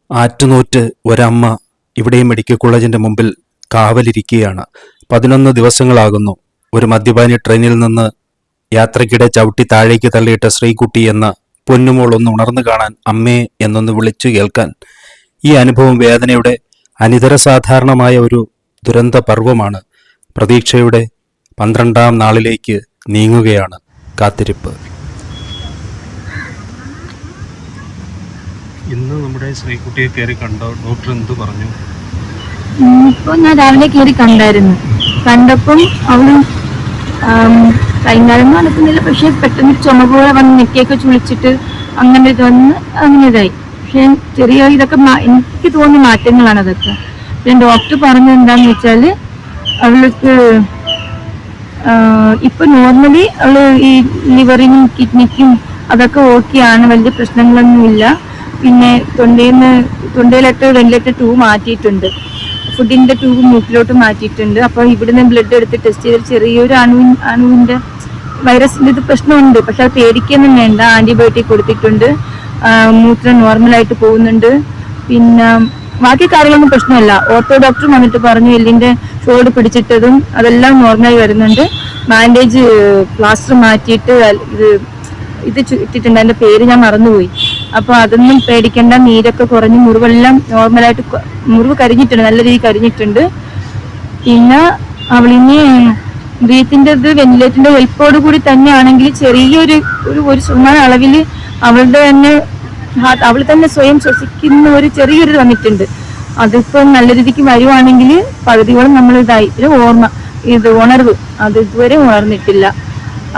ആറ്റുനോറ്റ് ഒരമ്മ ഇവിടെ മെഡിക്കൽ കോളേജിന്റെ മുമ്പിൽ കാവലിരിക്കുകയാണ്. 11 ദിവസങ്ങളാകുന്നു ഒരു മദ്യപാനി ട്രെയിനിൽ നിന്ന് യാത്രക്കിടെ ചവിട്ടി താഴേക്ക് തള്ളിയിട്ട ശ്രീകുട്ടി എന്ന പൊന്നുമോൾ ഒന്ന് ഉണർന്നു കാണാൻ, അമ്മേ എന്നൊന്ന് വിളിച്ചു കേൾക്കാൻ. ഈ അനുഭവം വേദനയുടെ അനിതരസാധാരണമായ ഒരു ദുരന്ത പർവമാണ്. പ്രതീക്ഷയുടെ 12ാം നാളിലേക്ക് നീങ്ങുകയാണ് കാത്തിരിപ്പ്. ഇന്ന് നമ്മുടെ ശ്രീകുട്ടിയെ കയറി കണ്ടോ? ഡോക്ടർ എന്ത് പറഞ്ഞു? ഇപ്പൊ ഞാൻ രാവിലെ കയറി കണ്ടപ്പം അവള് കൈകാലം നടക്കുന്നില്ല, പക്ഷെ പെട്ടെന്ന് ചുമ പോലെ വന്ന് നെറ്റിയൊക്കെ ചുളിച്ചിട്ട് അങ്ങനെ ഇത് വന്ന് അങ്ങനെ ഇതായി. പക്ഷെ ചെറിയ ഇതൊക്കെ എനിക്ക് തോന്നിയ മാറ്റങ്ങളാണ് അതൊക്കെ. പിന്നെ ഡോക്ടർ പറഞ്ഞത് എന്താന്ന് വെച്ചാല് അവൾക്ക് ഇപ്പൊ നോർമലി അവള് ഈ ലിവറിനും കിഡ്നിക്കും അതൊക്കെ ഓക്കെയാണ്, വലിയ പ്രശ്നങ്ങളൊന്നുമില്ല. പിന്നെ തൊണ്ടയിലോട്ട് വെന്റിലേറ്റർ ട്യൂബ് മാറ്റിയിട്ടുണ്ട്, ഫുഡിന്റെ ട്യൂബ് മൂക്കിലോട്ട് മാറ്റിയിട്ടുണ്ട്. അപ്പൊ ഇവിടുന്ന് ബ്ലഡ് എടുത്ത് ടെസ്റ്റ് ചെയ്ത് ചെറിയൊരു അണുവിന്റെ വൈറസിന്റെ ഇത് പ്രശ്നമുണ്ട്, പക്ഷെ അത് പേടിക്കൊന്നും വേണ്ട. ആന്റിബയോട്ടിക് കൊടുത്തിട്ടുണ്ട്, മൂത്രം നോർമലായിട്ട് പോകുന്നുണ്ട്. പിന്നെ ബാക്കി കാര്യങ്ങളൊന്നും പ്രശ്നമല്ല. ഓർത്തോ ഡോക്ടർ വന്നിട്ട് പറഞ്ഞു എല്ലിന്റെ ഷോൾഡ് പിടിച്ചിട്ടതും അതെല്ലാം നോർമലായി വരുന്നുണ്ട്. ബാൻഡേജ് പ്ലാസ്റ്റർ മാറ്റിയിട്ട് ഇത് ഇട്ടിട്ടുണ്ട്, അതിന്റെ പേര് ഞാൻ മറന്നുപോയി. അപ്പൊ അതൊന്നും പേടിക്കേണ്ട, നീരൊക്കെ കുറഞ്ഞ് മുറിവെല്ലാം നോർമലായിട്ട്, മുറിവ് കരിഞ്ഞിട്ടുണ്ട്, നല്ല രീതിയിൽ കരിഞ്ഞിട്ടുണ്ട്. പിന്നെ അവളിനി ബ്രീത്തിന്റെ ഇത് വെന്റിലേറ്ററിന്റെ ഹെൽപ്പോട് കൂടി തന്നെയാണെങ്കിൽ ചെറിയൊരു ഒരു ശതമാനം അളവിൽ അവൾ തന്നെ സ്വയം ശ്വസിക്കുന്ന ഒരു ചെറിയൊരു വന്നിട്ടുണ്ട്. അതിപ്പോ നല്ല രീതിക്ക് വരുവാണെങ്കിൽ പകുതിയോളം നമ്മൾ ഇതായി. ഉണർവ് അത് ഇതുവരെ ഉണർന്നിട്ടില്ല.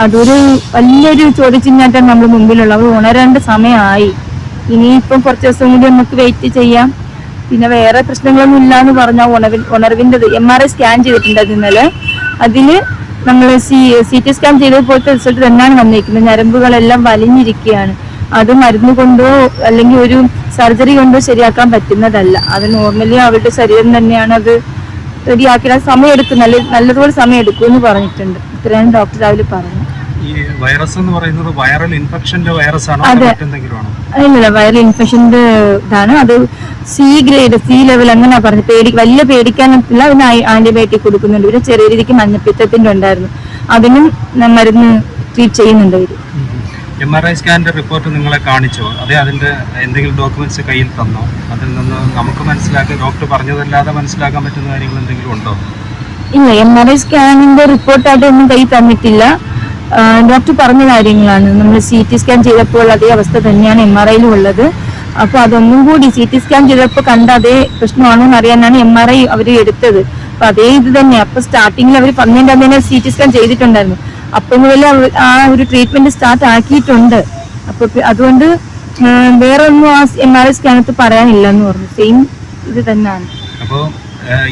അതൊരു വലിയൊരു ചോദ്യചിഹ്നമായിട്ടാണ് നമ്മുടെ മുമ്പിലുള്ള. അവർ ഉണരേണ്ട സമയമായി. ഇനിയിപ്പം കുറച്ച് ദിവസം കൂടി നമുക്ക് വെയിറ്റ് ചെയ്യാം. പിന്നെ വേറെ പ്രശ്നങ്ങളൊന്നും ഇല്ല എന്ന് പറഞ്ഞാൽ ഉണർവിൻ്റെ MRI സ്കാൻ ചെയ്തിട്ടുണ്ട് ഇന്നലെ. അതില് നമ്മൾ CT സ്കാൻ ചെയ്തപ്പോഴത്തെ റിസൾട്ട് തന്നെയാണ് വന്നിരിക്കുന്നത്. ഞരമ്പുകളെല്ലാം വലിഞ്ഞിരിക്കുകയാണ്. അത് മരുന്ന് കൊണ്ടോ അല്ലെങ്കിൽ ഒരു സർജറി കൊണ്ടോ ശരിയാക്കാൻ പറ്റുന്നതല്ല. അത് നോർമലി അവരുടെ ശരീരം തന്നെയാണ് അത് റെഡിയാക്കിയാൽ സമയം എടുക്കും, നല്ലതുപോലെ സമയം എടുക്കും എന്ന് പറഞ്ഞിട്ടുണ്ട്. ഇത്രയാണ് ഡോക്ടർ രാവിലെ പറഞ്ഞു. ഈ വൈറസ് എന്ന് പറയുന്നത് വൈറൽ ഇൻഫെക്ഷന്റെ വൈറസ് ആണോ? അതെ, ഇല്ല, വൈറൽ ഇൻഫെക്ഷന്റെ ഇതാണ്. അത് C ലെവൽ അങ്ങനെ പറഞ്ഞു. വലിയ പേടിക്കാനൊന്നുമില്ല. അതിന് ആന്റിബയോട്ടിക് കൊടുക്കുന്നുണ്ട്. പിന്നെ ചെറിയ രീതിക്ക് മഞ്ഞപ്പിത്തത്തിന്റെ ഉണ്ടായിരുന്നു, അതിനും മരുന്ന് ട്രീറ്റ് ചെയ്യുന്നുണ്ട് അവര്. MRI സ്കാനിന്റെ റിപ്പോർട്ട് നിങ്ങളെ കാണിച്ചോ? അതിന്റെ എന്തെങ്കിലും ഡോക്യുമെന്റ്സ് കയ്യിൽ തന്നോ? അതിൽ നിന്ന് നമുക്ക് മനസ്സിലാക്കി ഡോക്ടർ പറഞ്ഞതല്ലാതെ മനസ്സിലാക്കാൻ പറ്റുന്ന കാര്യങ്ങൾ എന്തെങ്കിലും ഉണ്ടോ? ഇല്ല, MRI സ്കാനിന്റെ റിപ്പോർട്ടായിട്ട് ഒന്നും കയ്യിൽ തന്നിട്ടില്ല. ഡോക്ടർ പറഞ്ഞ കാര്യങ്ങളാണ്. നമ്മൾ CT സ്കാൻ ചെയ്തപ്പോൾ അതേ അവസ്ഥ തന്നെയാണ് MRIയിലും ഉള്ളത്. അപ്പൊ അതൊന്നും കൂടി CT സ്കാൻ ചെയ്തപ്പോൾ കണ്ട അതേ പ്രശ്നമാണോ എന്ന് അറിയാനാണ് MRI അവർ എടുത്തത്. അപ്പൊ അതേ ഇത് തന്നെ. അപ്പൊ സ്റ്റാർട്ടിങ്ങിൽ അവർ പറഞ്ഞതിന്റെ അന്ന് CT സ്കാൻ ചെയ്തിട്ടുണ്ടായിരുന്നു. അപ്പം മുതൽ ആ ഒരു ട്രീറ്റ്മെന്റ് സ്റ്റാർട്ട് ആക്കിയിട്ടുണ്ട്. അപ്പൊ അതുകൊണ്ട് വേറെ ഒന്നും ആ MRI സ്കാനത്ത് പറയാനില്ല എന്ന് പറഞ്ഞു. സെയിം ഇത് തന്നെയാണ്. അപ്പോ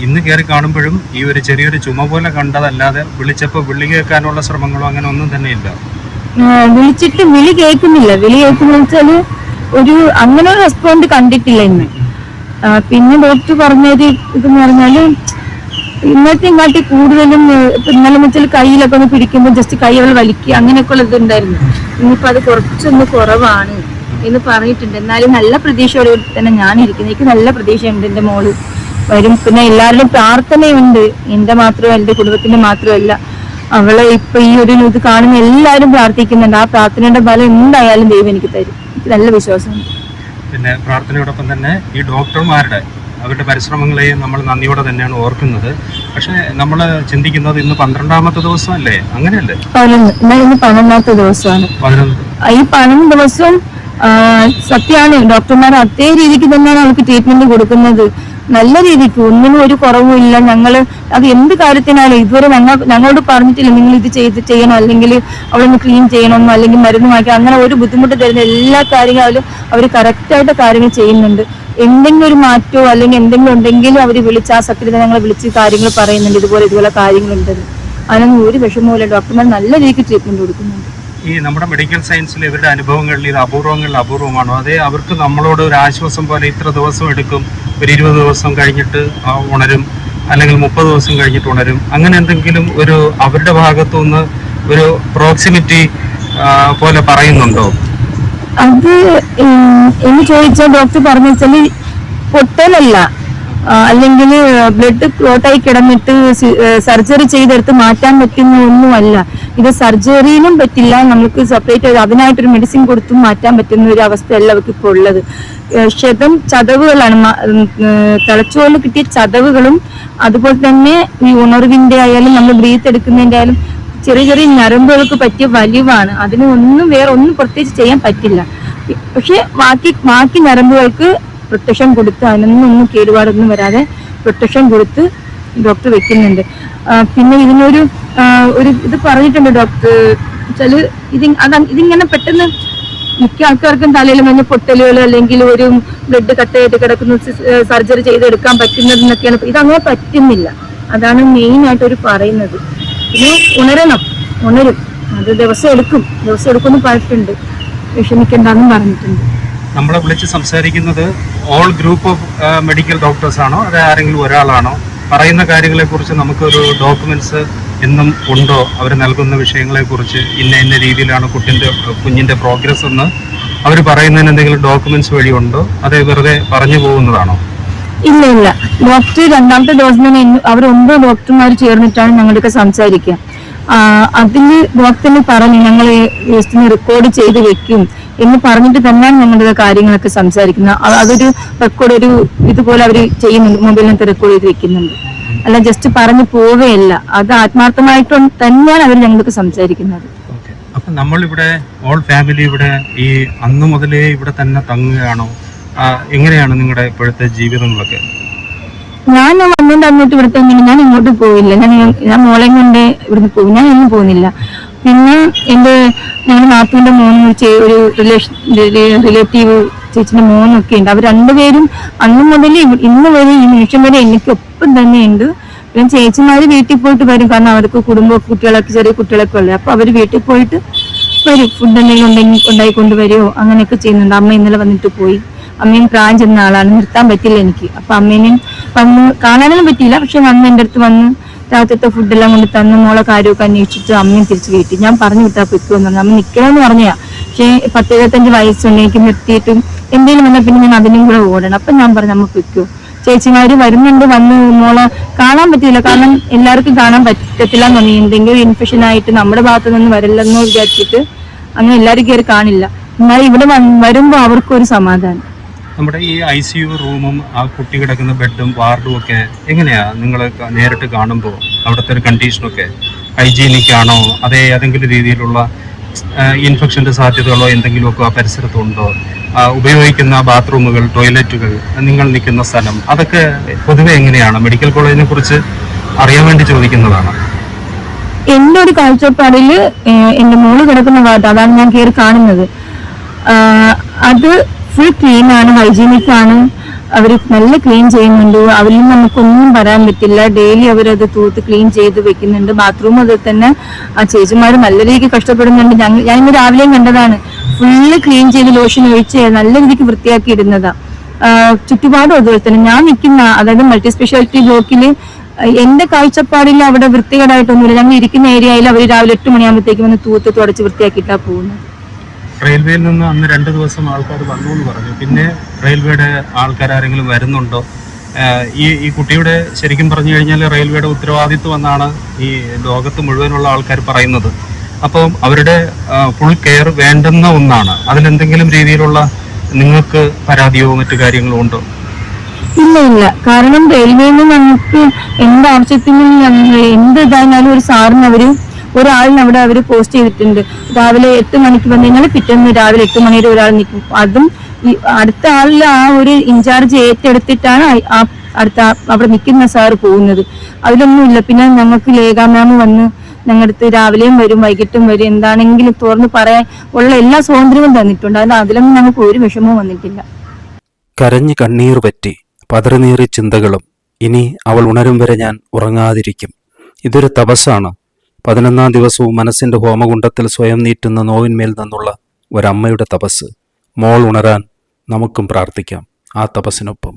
ഇന്ന് കയറി കാണുമ്പോഴും ഈ ഒരു ചെറിയൊരു ചുമ പോലെ കണ്ടതല്ലാതെ വിളിച്ചപ്പോ വിളി കേൾക്കാനുള്ള ശ്രമങ്ങളോ അങ്ങനെ ഒന്നും തന്നെ ഇല്ല. വിളിച്ചിട്ട് വിളി കേൾക്കുന്നില്ല. വിളി കേൾക്കുന്ന വെച്ചാല് അങ്ങനെ ഒരു റെസ്പോണ്ട് കണ്ടിട്ടില്ല ഇന്ന്. പിന്നെ ഡോക്ടർ പറഞ്ഞൊരു ഇതെന്ന് പറഞ്ഞാല് ഇന്നത്തെയും കാട്ടി കൂടുതലും ഇന്നലെ വെച്ചാൽ കയ്യിലൊക്കെ ഒന്ന് പിടിക്കുമ്പോൾ ജസ്റ്റ് കൈ അവൾ വലിക്കുക അങ്ങനെയൊക്കെ ഉള്ള ഇതുണ്ടായിരുന്നു. ഇന്നിപ്പോ അത് കുറച്ചൊന്ന് കുറവാണ് എന്ന് പറഞ്ഞിട്ടുണ്ട്. എന്നാലും നല്ല പ്രതീക്ഷയോടെ തന്നെ ഞാൻ ഇരിക്കുന്നത്. എനിക്ക് നല്ല പ്രതീക്ഷയുണ്ട് എന്റെ മോള് വരും. പിന്നെ എല്ലാവരുടെയും പ്രാർത്ഥനയുണ്ട്, എന്റെ മാത്രമല്ല, എന്റെ കുടുംബത്തിന്റെ മാത്രമല്ല. അവളെ ഇപ്പൊ ഈ ഒരു ഇത് കാണുന്ന എല്ലാവരും പ്രാർത്ഥിക്കുന്നുണ്ട്. ആ പ്രാർത്ഥനയുടെ ഫലം എന്തായാലും ദൈവം എനിക്ക് തരും. എനിക്ക് നല്ല വിശ്വാസമുണ്ട്. പിന്നെ പ്രാർത്ഥനയോടൊപ്പം തന്നെ ഈ ഡോക്ടർമാരുടെ അവരുടെ പരിശ്രമങ്ങളെയും നമ്മൾ നന്ദിയോടെ തന്നെയാണ് ഓർക്കുന്നത്. പക്ഷെ നമ്മൾ ചിന്തിക്കുന്നത് ഇന്ന് 12ാമത്തെ ദിവസം അല്ലേ? അങ്ങനെയല്ലേ? 11ാമത്തെ ദിവസമാണ്. ഈ 11 ദിവസവും സത്യമാണ്, ഡോക്ടർമാർ അതേ രീതിക്ക് തന്നെയാണ് അവൾക്ക് ട്രീറ്റ്മെന്റ് കൊടുക്കുന്നത്. നല്ല രീതിക്ക്, ഒന്നിനും ഒരു കുറവുമില്ല. അത് എന്ത് കാര്യത്തിനാലും ഇതുവരെ ഞങ്ങളോട് പറഞ്ഞിട്ടില്ല നിങ്ങൾ ഇത് ചെയ്യണം, അല്ലെങ്കിൽ അവളൊന്ന് ക്ലീൻ ചെയ്യണമെന്നോ അല്ലെങ്കിൽ മരുന്ന് വാങ്ങിക്കണം, അങ്ങനെ ഒരു ബുദ്ധിമുട്ട് തരുന്ന എല്ലാ കാര്യങ്ങളും അവർ കറക്റ്റായിട്ട് കാര്യങ്ങൾ ചെയ്യുന്നുണ്ട്. എന്തെങ്കിലും ഒരു മാറ്റമോ അല്ലെങ്കിൽ എന്തെങ്കിലും ഉണ്ടെങ്കിലും അവർ ആ സത്യത്തിൽ ഞങ്ങളെ വിളിച്ച് കാര്യങ്ങൾ പറയുന്നുണ്ട്, ഇതുപോലെ കാര്യങ്ങളുണ്ടെന്ന്. അതിനൊന്നും ഒരു വിഷമവുമില്ല. ഡോക്ടർമാർ നല്ല രീതിക്ക് ട്രീറ്റ്മെന്റ് കൊടുക്കുന്നുണ്ട്. ഈ നമ്മുടെ മെഡിക്കൽ സയൻസിൽ ഇവരുടെ അനുഭവങ്ങളിൽ ഇത് അപൂർവമാണോ? അതേ അവർക്ക് നമ്മളോട് ഒരു ആശ്വാസം പോലെ ഇത്ര ദിവസം എടുക്കും, ഒരു 20 ദിവസം കഴിഞ്ഞിട്ട് ഉണരും, അല്ലെങ്കിൽ 30 ദിവസം കഴിഞ്ഞിട്ട് ഉണരും, അങ്ങനെ എന്തെങ്കിലും ഒരു അവരുടെ ഭാഗത്തുനിന്ന് ഒരു പ്രോക്സിമിറ്റി പോലെ പറയുന്നുണ്ടോ? അത് എന്ന് ചോദിച്ചാൽ ഡോക്ടർ പറഞ്ഞു വെച്ചാൽ പൊട്ടലല്ല, അല്ലെങ്കിൽ ബ്ലഡ് ക്ലോട്ടായി കിടന്നിട്ട് സർജറി ചെയ്തെടുത്ത് മാറ്റാൻ പറ്റുന്ന ഒന്നുമല്ല. ഇത് സർജറിയിലും പറ്റില്ല, നമുക്ക് സെപ്പറേറ്റ് അതിനായിട്ടൊരു മെഡിസിൻ കൊടുത്തും മാറ്റാൻ പറ്റുന്ന ഒരു അവസ്ഥയല്ല അവർക്ക് ഇപ്പോൾ ഉള്ളത്. ചതവുകളാണ്, തലച്ചോറിൽ കിട്ടിയ ചതവുകളും അതുപോലെ തന്നെ ഈ ഉണർവിന്റെ ആയാലും നമ്മൾ ബ്രീത്ത് എടുക്കുന്നതിന്റെ ആയാലും ചെറിയ ചെറിയ ഞരമ്പുകൾക്ക് പറ്റിയ വലിവാണ്. അതിന് വേറെ ഒന്നും പ്രത്യേകിച്ച് ചെയ്യാൻ പറ്റില്ല. പക്ഷെ ബാക്കി ഞരമ്പുകൾക്ക് പ്രൊട്ടക്ഷൻ കൊടുത്ത് അതിനൊന്നും കേടുപാടൊന്നും വരാതെ പ്രൊട്ടക്ഷൻ കൊടുത്ത് ഡോക്ടർ വെക്കുന്നുണ്ട്. പിന്നെ ഇതിനൊരു ഇത് പറഞ്ഞിട്ടുണ്ട് ഡോക്ടർ വെച്ചാല് ഇതിങ്ങനെ പെട്ടെന്ന് മിക്ക ആൾക്കാർക്കും തലയിൽ വന്ന പൊട്ടലുകൾ അല്ലെങ്കിൽ ഒരു ബ്ലഡ് കട്ടയായിട്ട് കിടക്കുന്ന സർജറി ചെയ്തെടുക്കാൻ പറ്റുന്നതെന്നൊക്കെയാണ്. ഇതങ്ങനെ പറ്റുന്നില്ല, അതാണ് മെയിൻ ആയിട്ട് അവർ പറയുന്നത്. പിന്നെ ഉണരും, അത് ദിവസം എടുക്കുമെന്ന് പറഞ്ഞിട്ടുണ്ട്, വിഷമിക്കണ്ടെന്നും പറഞ്ഞിട്ടുണ്ട്. നമ്മളെ വിളിച്ച് സംസാരിക്കുന്നത് all group of medical doctors ആണോ, അത് ആരെങ്കിലും ഒരാളാണോ? പറയുന്ന കാര്യങ്ങളെ കുറിച്ച് നമുക്കൊരു ഡോക്യുമെന്റ്സ് എന്നും ഉണ്ടോ? അവർ നൽകുന്ന വിഷയങ്ങളെ കുറിച്ച് ഇന്ന രീതിയിലാണ് കുഞ്ഞിന്റെ പ്രോഗ്രസ് എന്ന് അവർ പറയുന്നതിന് എന്തെങ്കിലും ഡോക്യുമെന്റ്സ് വഴി ഉണ്ടോ, അതേ വെറുതെ പറഞ്ഞു പോകുന്നതാണോ? ഇല്ല, ഡോക്ടർ രണ്ടാമത്തെ ഡോസിന് അവർ 9 ഡോക്ടർമാർ ചേർന്നിട്ടാണ് ഞങ്ങളൊക്കെ സംസാരിക്കുക. അതില് ഡോക്ടറിന് പറഞ്ഞു ഞങ്ങൾ റെക്കോർഡ് ചെയ്ത് വെക്കും എന്ന് പറഞ്ഞിട്ട് തന്നെയാണ് ഞങ്ങളുടെ കാര്യങ്ങളൊക്കെ സംസാരിക്കുന്നത്. അതൊരു റെക്കോർഡ് ഇതുപോലെ അവർ ചെയ്യുന്നുണ്ട്, മൊബൈലിനകത്ത് റെക്കോർഡ് ചെയ്ത് വെക്കുന്നുണ്ട്, അല്ല ജസ്റ്റ് പറഞ്ഞു പോവുകയല്ല. അത് ആത്മാർത്ഥമായിട്ട് തന്നെയാണ് അവർ ഞങ്ങൾക്ക് സംസാരിക്കുന്നത്. അപ്പൊ നമ്മളിവിടെ ഓൾ ഫാമിലി ഇവിടെ ഈ അന്ന് മുതലേ ഇവിടെ തന്നെ തങ്ങുകയാണോ? എങ്ങനെയാണ് നിങ്ങളുടെ ഇപ്പോഴത്തെ ജീവിതങ്ങളൊക്കെ? ഞാൻ വന്നുകൊണ്ട് അങ്ങോട്ട് ഇവിടെ തന്നെ, ഞാൻ ഇങ്ങോട്ട് പോയില്ല. ഞാൻ മോളെ കൊണ്ട് ഇവിടുന്ന് പോകും, ഞാൻ എങ്ങും പോകുന്നില്ല. പിന്നെ ഞങ്ങളുടെ നാത്തൂന്റെ മോനും ഒരു റിലേറ്റീവ് ചേച്ചിന്റെ മോനും ഒക്കെ ഉണ്ട്. അവർ രണ്ടുപേരും അന്ന് മുതൽ ഇന്ന് വരെ ഈ നിമിഷം വരെ എനിക്ക് ഒപ്പം തന്നെ ഉണ്ട്. പിന്നെ ചേച്ചിമാര് വീട്ടിൽ പോയിട്ട് വരും, കാരണം അവർക്ക് കുട്ടികളൊക്കെ ചെറിയ കുട്ടികളൊക്കെ ഉള്ളത്. അപ്പൊ അവര് വീട്ടിൽ പോയിട്ട് വരും, ഫുഡ് എന്തെങ്കിലും ഉണ്ടായി കൊണ്ടുവരുമോ അങ്ങനെയൊക്കെ ചെയ്യുന്നുണ്ട്. അമ്മ ഇന്നലെ വന്നിട്ട് പോയി. അമ്മയും പ്രായം ചെന്ന ആളാണ്, നിർത്താൻ പറ്റില്ല എനിക്ക്. അപ്പൊ അമ്മേനെയും വന്ന് കാണാനൊന്നും പറ്റിയില്ല, പക്ഷെ വന്ന് എൻ്റെ അടുത്ത് വന്ന് രാത്രിത്തെ ഫുഡെല്ലാം കൊണ്ട് തന്ന് മോളെ കാര്യമൊക്കെ അന്വേഷിച്ചിട്ട് അമ്മയും തിരിച്ച് വീട്ടിൽ. ഞാൻ പറഞ്ഞു വിട്ടാ പൊയ്ക്കുമെന്ന് പറഞ്ഞു. അമ്മ നിൽക്കണമെന്ന് പറഞ്ഞാ, പക്ഷെ 10-25 വയസ്സുണ്ട്, എനിക്ക് നിർത്തിയിട്ടും എന്തെങ്കിലും വന്നാൽ പിന്നെ ഞാൻ അതിനും കൂടെ ഓടണം. അപ്പൊ ഞാൻ പറഞ്ഞു അമ്മ പൊയ്ക്കോ, ചേച്ചിമാര് വരുന്നുണ്ട്, വന്ന് മോളെ കാണാൻ പറ്റില്ല, കാരണം എല്ലാവർക്കും കാണാൻ പറ്റത്തില്ല എന്ന് പറഞ്ഞു. എന്തെങ്കിലും ഇൻഫെക്ഷൻ ആയിട്ട് നമ്മുടെ ഭാഗത്തു നിന്ന് വരില്ലെന്ന് വിചാരിച്ചിട്ട് അങ്ങനെ എല്ലാവരും കയറി കാണില്ല. എന്നാൽ ഇവിടെ വരുമ്പോ അവർക്കൊരു സമാധാനം. നമ്മുടെ ഈ ICU റൂമും ആ കുട്ടി കിടക്കുന്ന ബെഡും വാർഡും ഒക്കെ എങ്ങനെയാ നിങ്ങൾ നേരിട്ട് കാണുമ്പോൾ അവിടുത്തെ ഒരു കണ്ടീഷനൊക്കെ ഹൈജീനിക് ആണോ, അതേ ഏതെങ്കിലും രീതിയിലുള്ള ഇൻഫെക്ഷന്റെ സാധ്യതകളോ എന്തെങ്കിലുമൊക്കെ ആ പരിസരത്തുണ്ടോ? ഉപയോഗിക്കുന്ന ബാത്റൂമുകൾ, ടോയ്ലറ്റുകൾ, നിങ്ങൾ നിൽക്കുന്ന സ്ഥലം, അതൊക്കെ പൊതുവെ എങ്ങനെയാണ്? മെഡിക്കൽ കോളേജിനെ കുറിച്ച് അറിയാൻ വേണ്ടി ചോദിക്കുന്നതാണ്. എന്റെ ഒരു കാഴ്ചപ്പാടില് എന്റെ മോള് കിടക്കുന്ന വാർഡ്, അതാണ് ഞാൻ കയറി കാണുന്നത്. അത് ഫുൾ ക്ലീൻ ആണ്, ഹൈജീനിക് ആണ്, അവർ നല്ല ക്ലീൻ ചെയ്യുന്നുണ്ട്. അവരിൽ നമുക്കൊന്നും പറയാൻ പറ്റില്ല. ഡെയിലി അവരത് തൂത്ത് ക്ലീൻ ചെയ്ത് വെക്കുന്നുണ്ട്. ബാത്റൂം അത് തന്നെ ആ ചേച്ചിമാർ നല്ല രീതിക്ക് കഷ്ടപ്പെടുന്നുണ്ട്. ഞാൻ ഇന്ന് രാവിലെയും കണ്ടതാണ്, ഫുള്ള് ക്ലീൻ ചെയ്ത് ലോഷൻ ഒഴിച്ച് നല്ല രീതിക്ക് വൃത്തിയാക്കി ഇടുന്നതാ. ചുറ്റുപാടും അതുപോലെ തന്നെ ഞാൻ നിൽക്കുന്ന, അതായത് മൾട്ടി സ്പെഷ്യാലിറ്റി ബ്ലോക്കില് എന്റെ കാഴ്ചപ്പാടിൽ അവിടെ വൃത്തികേടായിട്ടൊന്നുമില്ല. ഞങ്ങൾ ഇരിക്കുന്ന ഏരിയയിൽ അവർ രാവിലെ 8 മണിയാകുമ്പോഴത്തേക്കും വന്ന് തൂത്ത് തുടച്ച് വൃത്തിയാക്കിയിട്ടാ പോകുന്നത്. റെയിൽവേയിൽ നിന്ന് അന്ന് 2 ദിവസം ആൾക്കാർ വന്നു എന്ന് പറഞ്ഞു. പിന്നെ റെയിൽവേയുടെ ആൾക്കാർ ആരെങ്കിലും വരുന്നുണ്ടോ? ഈ കുട്ടിയുടെ ശരിക്കും പറഞ്ഞു കഴിഞ്ഞാൽ റെയിൽവേയുടെ ഉത്തരവാദിത്വം എന്നാണ് ഈ ലോകത്ത് മുഴുവനുള്ള ആൾക്കാർ പറയുന്നത്. അപ്പം അവരുടെ ഫുൾ കെയർ വേണ്ടുന്ന ഒന്നാണ്. അതിലെന്തെങ്കിലും രീതിയിലുള്ള നിങ്ങൾക്ക് പരാതിയോ മറ്റു കാര്യങ്ങളോ ഉണ്ടോ? ഇല്ല, കാരണം റെയിൽവേയിൽ നിന്ന് നമുക്ക് എന്താവശ്യത്തിനും എന്ത് ഇതായാലും ഒരു സാറിന് ഒരാളിന് അവിടെ അവർ പോസ്റ്റ് ചെയ്തിട്ടുണ്ട്. രാവിലെ 8 മണിക്ക് വന്നു കഴിഞ്ഞാൽ പിറ്റേന്ന് രാവിലെ 8 മണി വരെ ഒരാൾ നിൽക്കും. അതും ഈ അടുത്ത ആളിൽ ആ ഒരു ഇൻചാർജ് ഏറ്റെടുത്തിട്ടാണ് അടുത്ത അവിടെ നിൽക്കുന്ന സാറ് പോകുന്നത്. അതിലൊന്നുമില്ല. പിന്നെ ഞങ്ങൾക്ക് ലേഖ മാം വന്ന് ഞങ്ങളുടെ അടുത്ത് രാവിലെയും വരും വൈകിട്ടും വരും, എന്താണെങ്കിലും തുറന്ന് പറയാൻ ഉള്ള എല്ലാ സ്വാതന്ത്ര്യവും തന്നിട്ടുണ്ട്. അതിലൊന്നും ഞങ്ങൾക്ക് ഒരു വിഷമവും വന്നിട്ടില്ല. കരഞ്ഞ് കണ്ണീർ പറ്റി പതറിനീറി ചിന്തകളും. ഇനി അവൾ ഉണരും വരെ ഞാൻ ഉറങ്ങാതിരിക്കും. ഇതൊരു തപസ്സാണ്. 11ാം ദിവസവും മനസ്സിന്റെ ഹോമകുണ്ടത്തിൽ സ്വയം നീറ്റുന്ന നോവിന്മേൽ നിന്നുള്ള ഒരമ്മയുടെ തപസ്. മോൾ ഉണരാൻ നമുക്കും പ്രാർത്ഥിക്കാം ആ തപസ്സിനൊപ്പം.